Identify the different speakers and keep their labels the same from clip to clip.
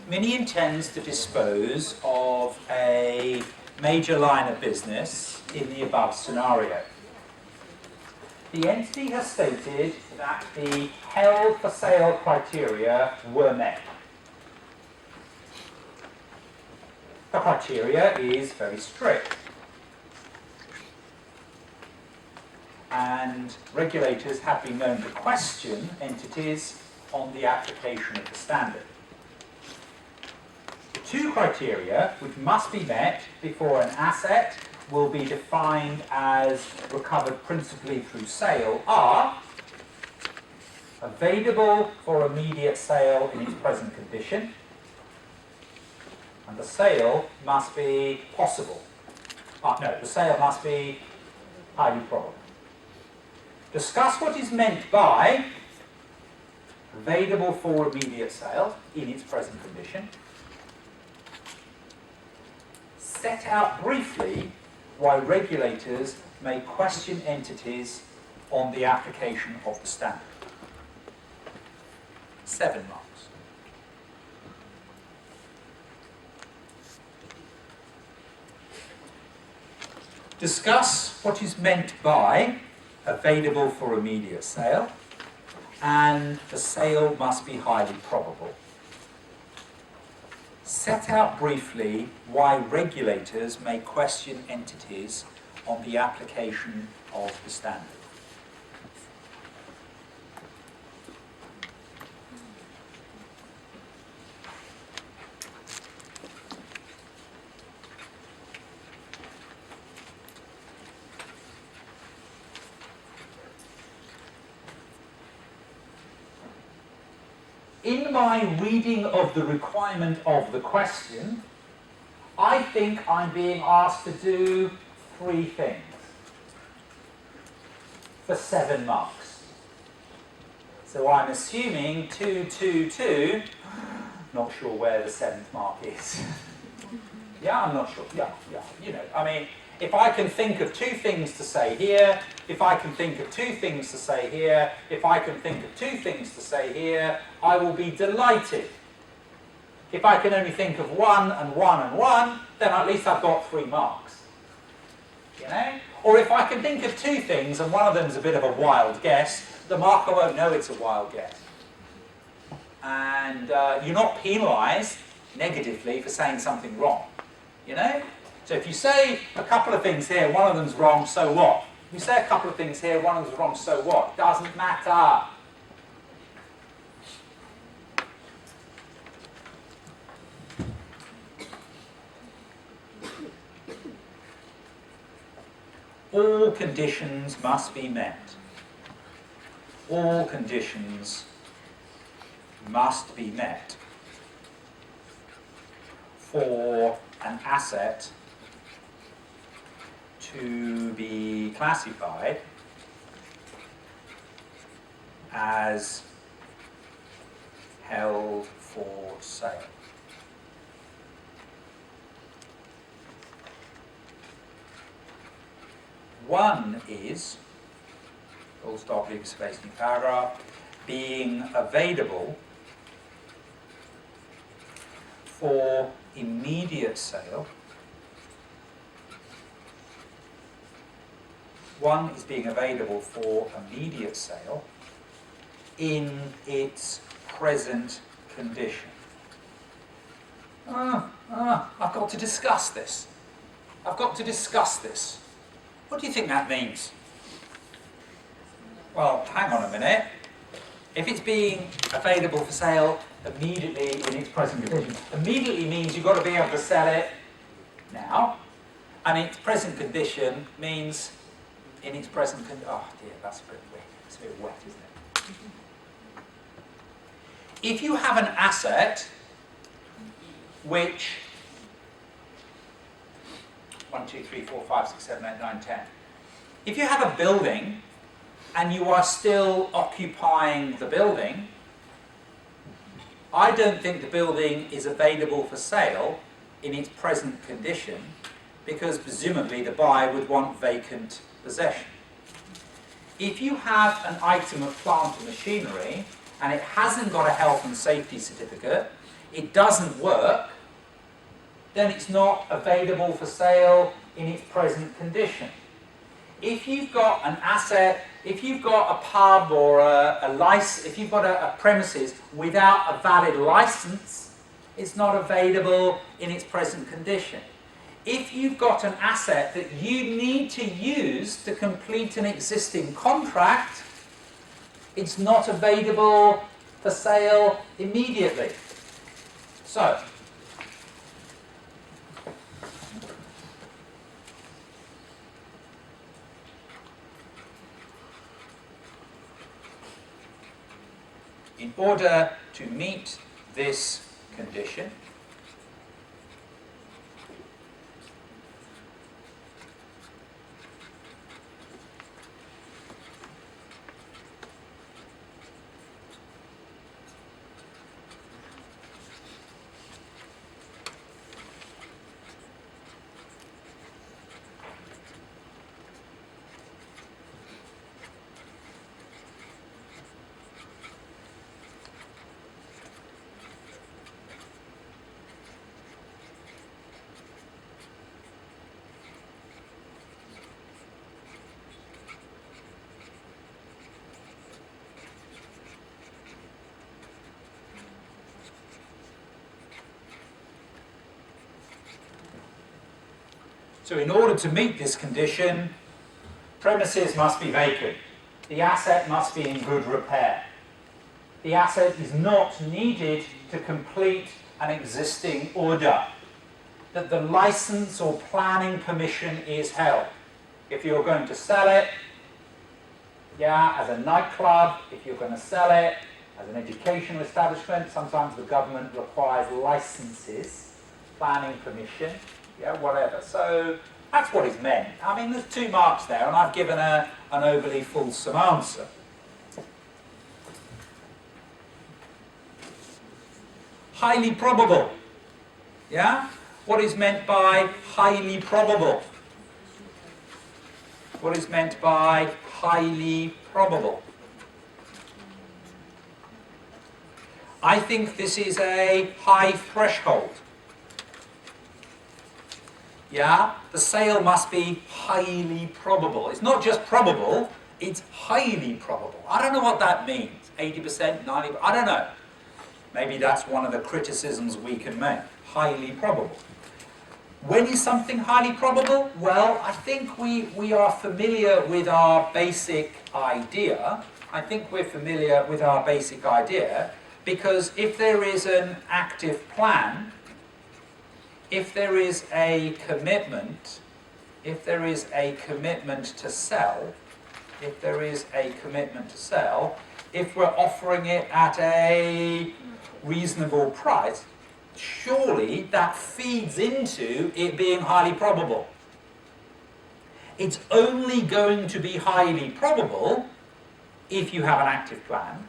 Speaker 1: Mini intends to dispose of a major line of business in the above scenario. The entity has stated that the held for sale criteria were met. The criteria is very strict, and regulators have been known to question entities on the application of the standard. The two criteria which must be met before an asset will be defined as recovered principally through sale are available for immediate sale in its present condition, and the sale must be possible. The sale must be highly probable. Discuss what is meant by available for immediate sale in its present condition. Set out briefly why regulators may question entities on the application of the standard. 7 marks. Discuss what is meant by available for immediate sale, and the sale must be highly probable. Set out briefly why regulators may question entities on the application of the standard. In my reading of the requirement of the question, I think I'm being asked to do 3 things for 7 marks. So I'm assuming 2, 2, 2, not sure where the 7th mark is. Yeah, I'm not sure. Yeah, I mean, if I can think of 2 things to say here, if I can think of 2 things to say here, if I can think of 2 things to say here, I will be delighted. If I can only think of 1 and 1 and 1, then at least I've got 3 marks. Or if I can think of 2 things and one of them is a bit of a wild guess, the marker won't know it's a wild guess. And you're not penalised negatively for saying something wrong. So if you say a couple of things here, one of them's wrong, so what? If you say a couple of things here, one of them's wrong, so what? Doesn't matter. All conditions must be met. All conditions must be met for an asset to be classified as held for sale. One is, full stop, leave space, new paragraph, being available for immediate sale. One is being available for immediate sale in its present condition. I've got to discuss this. I've got to discuss this. What do you think that means? Well, hang on a minute. If it's being available for sale immediately in its present condition, immediately means you've got to be able to sell it now, and its present condition means in its present condition. Oh dear, that's a bit weird. It's a bit wet, isn't it? If you have an asset which 1, 2, 3, 4, 5, 6, 7, 8, 9, 10. If you have a building and you are still occupying the building, I don't think the building is available for sale in its present condition because presumably the buyer would want vacant possession. If you have an item of plant and machinery and it hasn't got a health and safety certificate, it doesn't work, then it's not available for sale in its present condition. If you've got an asset, if you've got a pub or a license, if you've got a premises without a valid license, it's not available in its present condition. If you've got an asset that you need to use to complete an existing contract, it's not available for sale immediately. So, in order to meet this condition, so in order to meet this condition, premises must be vacant. The asset must be in good repair. The asset is not needed to complete an existing order. That the license or planning permission is held. If you're going to sell it, as a nightclub, if you're going to sell it as an educational establishment, sometimes the government requires licenses, planning permission, whatever. So that's what is meant. I mean, there's 2 marks there, and I've given an overly fulsome answer. Highly probable. What is meant by highly probable? What is meant by highly probable? I think this is a high threshold. The sale must be highly probable. It's not just probable, it's highly probable. I don't know what that means. 80%, 90%, I don't know. Maybe that's one of the criticisms we can make. Highly probable. When is something highly probable? Well, I think we are familiar with our basic idea. Because if there is an active plan, if there is a commitment to sell, if we're offering it at a reasonable price, surely that feeds into it being highly probable. It's only going to be highly probable if you have an active plan.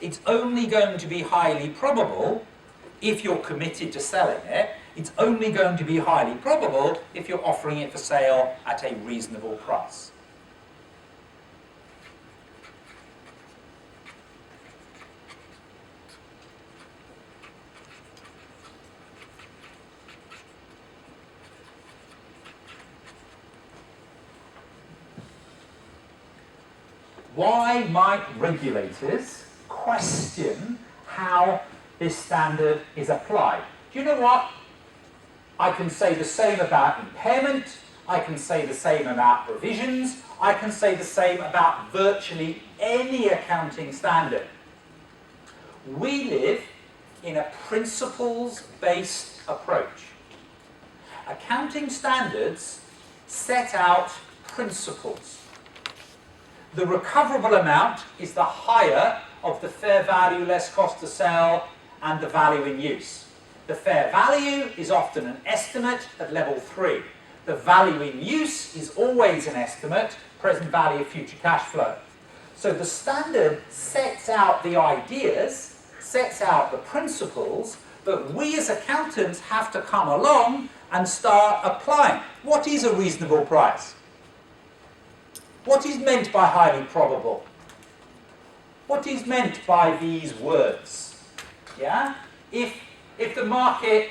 Speaker 1: It's only going to be highly probable if you're committed to selling it. It's only going to be highly probable if you're offering it for sale at a reasonable price. Why might regulators question how this standard is applied? Do you know what? I can say the same about impairment, I can say the same about provisions, I can say the same about virtually any accounting standard. We live in a principles-based approach. Accounting standards set out principles. The recoverable amount is the higher of the fair value less cost to sell and the value in use. The fair value is often an estimate at level 3. The value in use is always an estimate, present value of future cash flow. So the standard sets out the ideas, sets out the principles, but we as accountants have to come along and start applying. What is a reasonable price? What is meant by highly probable? What is meant by these words? If If the market,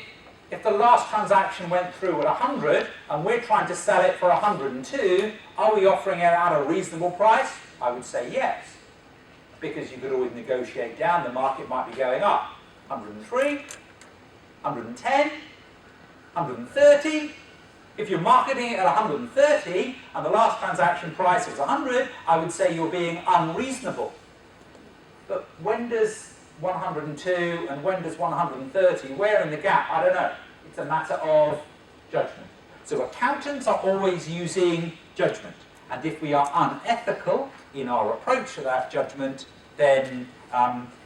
Speaker 1: if the last transaction went through at 100 and we're trying to sell it for 102, are we offering it at a reasonable price? I would say yes, because you could always negotiate down. The market might be going up. 103, 110, 130. If you're marketing it at 130 and the last transaction price is 100, I would say you're being unreasonable. But when does 102 and when does 130, where in the gap? I don't know. It's a matter of judgment. So accountants are always using judgment. And if we are unethical in our approach to that judgment, then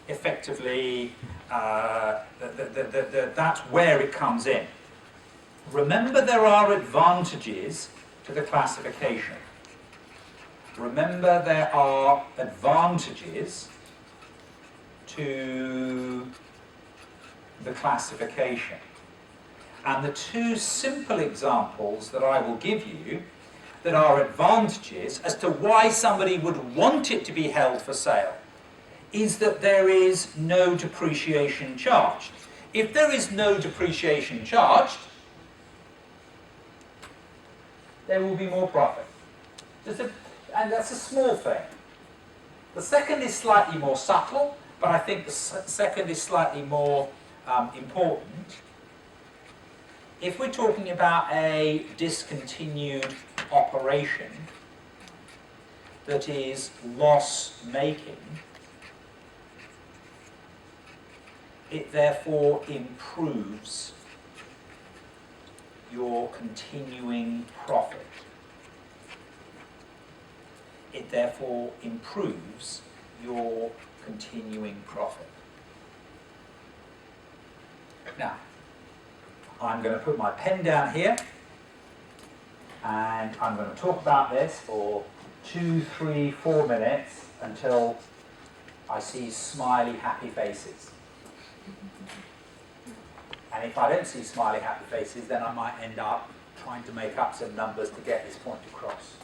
Speaker 1: effectively that's where it comes in. Remember, there are advantages to the classification. Remember, there are advantages to the classification. And the two simple examples that I will give you that are advantages as to why somebody would want it to be held for sale is that there is no depreciation charged. If there is no depreciation charged, there will be more profit. And that's a small thing. The second is slightly more subtle, but I think the second is slightly more important. If we're talking about a discontinued operation that is loss-making, it therefore improves your continuing profit. It therefore improves your continuing profit. Now, I'm going to put my pen down here and I'm going to talk about this for 2, 3, 4 minutes until I see smiley, happy faces. And if I don't see smiley, happy faces, then I might end up trying to make up some numbers to get this point across.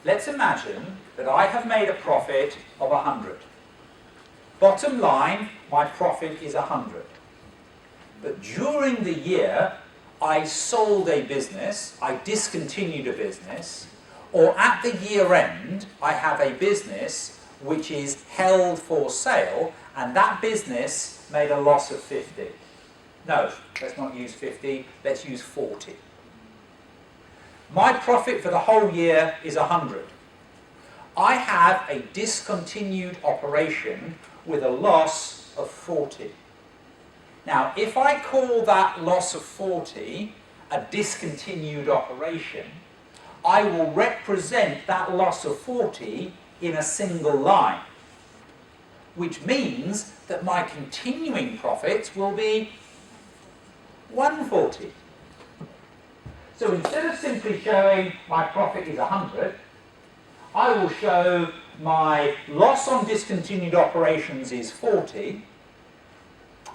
Speaker 1: Let's imagine that I have made a profit of 100. Bottom line, my profit is 100. But during the year, I sold a business, I discontinued a business, or at the year end, I have a business which is held for sale, and that business made a loss of 50. No, let's not use 50, let's use 40. My profit for the whole year is 100. I have a discontinued operation with a loss of 40. Now, if I call that loss of 40 a discontinued operation, I will represent that loss of 40 in a single line, which means that my continuing profits will be 140. So instead of simply showing my profit is 100, I will show my loss on discontinued operations is 40.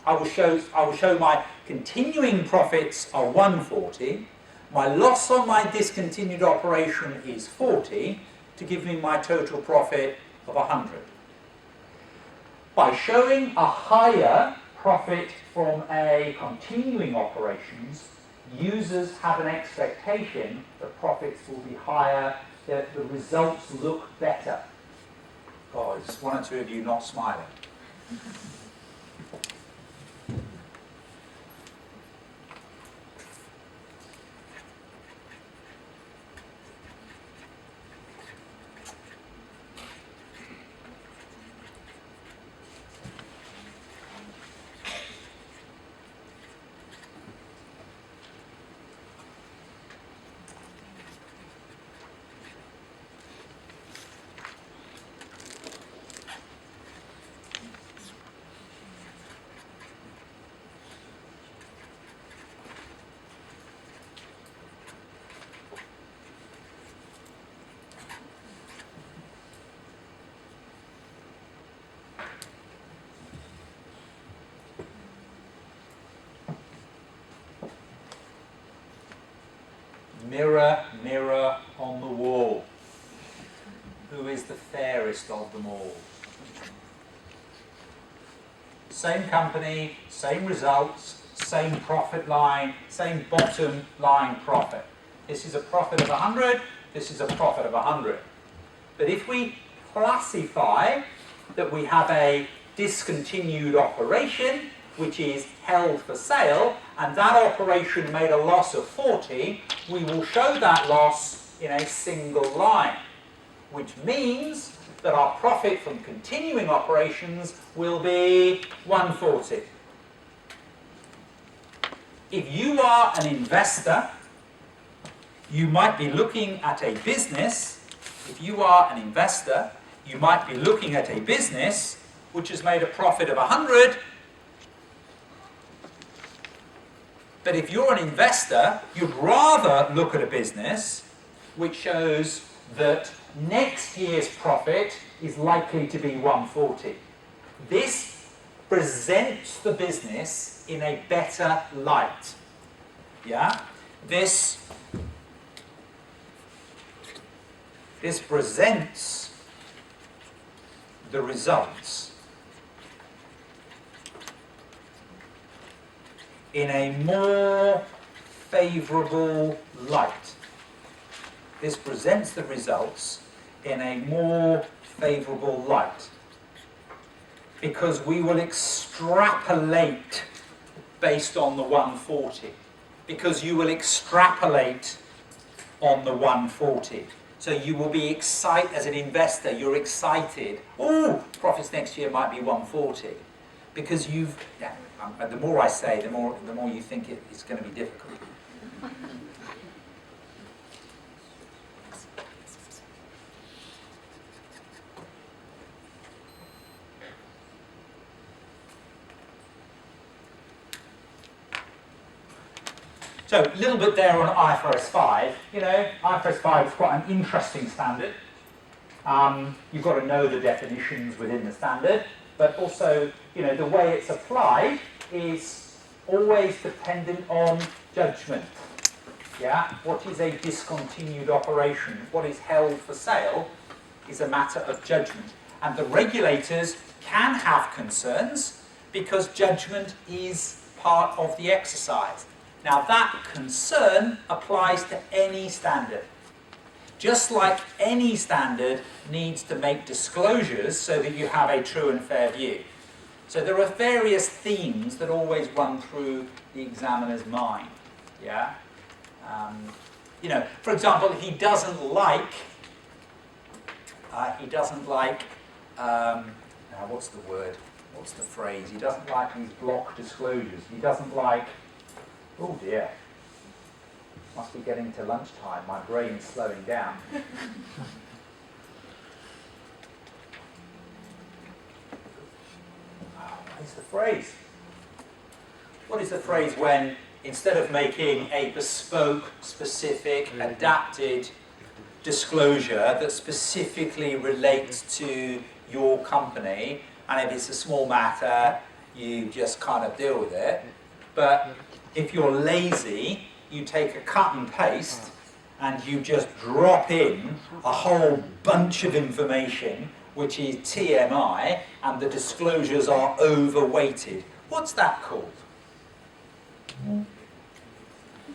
Speaker 1: I will show my continuing profits are 140. My loss on my discontinued operation is 40 to give me my total profit of 100. By showing a higher profit from a continuing operations, users have an expectation that profits will be higher, that the results look better. Oh, there's one or two of you not smiling. Mirror, mirror on the wall, who is the fairest of them all? same company, same results, same profit line, same bottom line profit. This is a profit of 100, this is a profit of 100. But if we classify that we have a discontinued operation, which is held for sale, and that operation made a loss of 40, we will show that loss in a single line, which means that our profit from continuing operations will be 140. If you are an investor, you might be looking at a business. If you are an investor, you might be looking at a business which has made a profit of 100. But if you're an investor, you'd rather look at a business which shows that next year's profit is likely to be 140. This presents the business in a better light. Yeah? This presents the results in a more favourable light. This presents the results in a more favourable light, because we will extrapolate based on the 140, because you will extrapolate on the 140. So you will be excited, as an investor, you're excited, oh, profits next year might be 140, because you've, the more I say, the more you think it's going to be difficult. So, a little bit there on IFRS 5. You know, IFRS 5 is quite an interesting standard. You've got to know the definitions within the standard, but also, you know, the way it's applied is always dependent on judgment. Yeah? What is a discontinued operation? What is held for sale is a matter of judgment. And the regulators can have concerns because judgment is part of the exercise. Now that concern applies to any standard. Just like any standard needs to make disclosures so that you have a true and fair view. So there are various themes that always run through the examiner's mind. Yeah? You know, for example, he doesn't like, what's the word? What's the phrase? He doesn't like these block disclosures. He doesn't like, oh dear, must be getting to lunchtime. My brain's slowing down. What is the phrase? What is the phrase when, instead of making a bespoke, specific, adapted disclosure that specifically relates to your company, and if it's a small matter, you just kind of deal with it. But if you're lazy, you take a cut and paste and you just drop in a whole bunch of information which is TMI, and the disclosures are overweighted. What's that called?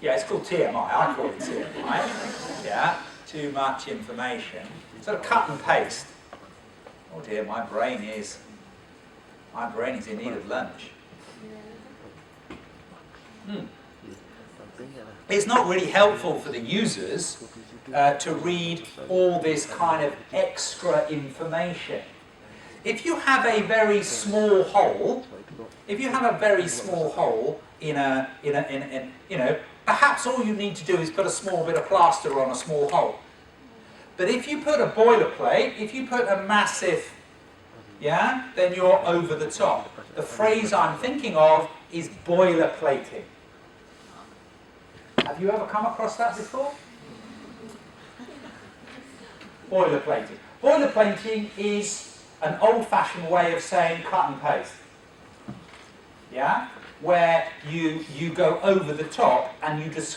Speaker 1: Yeah, it's called TMI. I call it TMI. Yeah, too much information. So cut and paste. Oh dear, my brain is in need of lunch. It's not really helpful for the users to read all this kind of extra information. If you have a very small hole, in you know, perhaps all you need to do is put a small bit of plaster on a small hole. But if you put a boilerplate, if you put a massive, yeah, then you're over the top. The phrase I'm thinking of is boilerplating. Have you ever come across that before? Boilerplating. Boilerplating is an old-fashioned way of saying cut and paste. Yeah? Where you go over the top and you